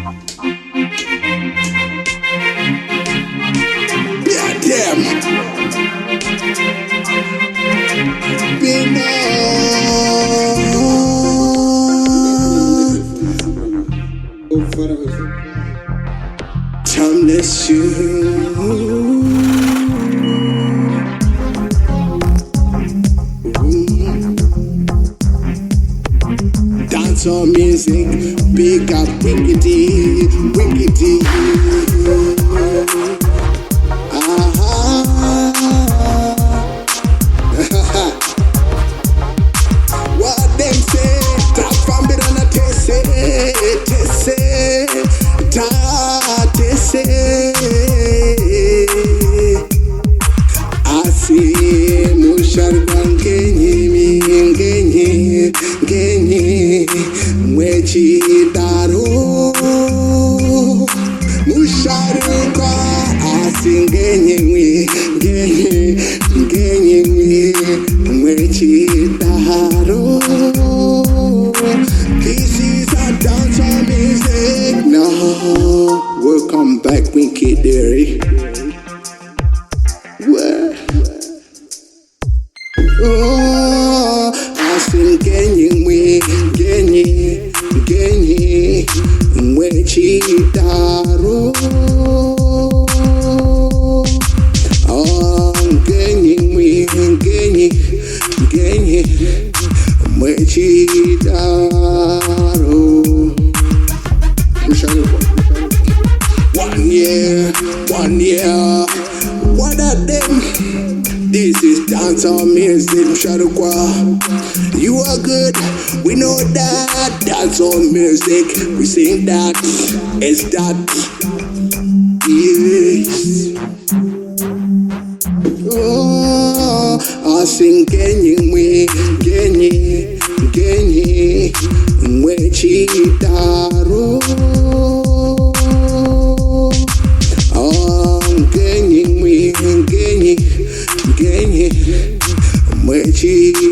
Goddamn. Been timeless you. Dancehall music, big up Winky, Winky. What them say? Trap from it on a tese, I see Musharukwa ngenye mwechidaro Musharukwa asingenye mwechidaro. This is a dancehall music now. Welcome back, Winky Derry. Oh, I sing genye mwechidaro. Oh, genye mwechidaro. Musharukwa. 1 year, what are them? This is dancehall music, Musharukwa. You are good, we know that. Dancehall music, we sing that. It's that. Yes. Oh, I sing genye mwechidaro. Genye mwechidaro.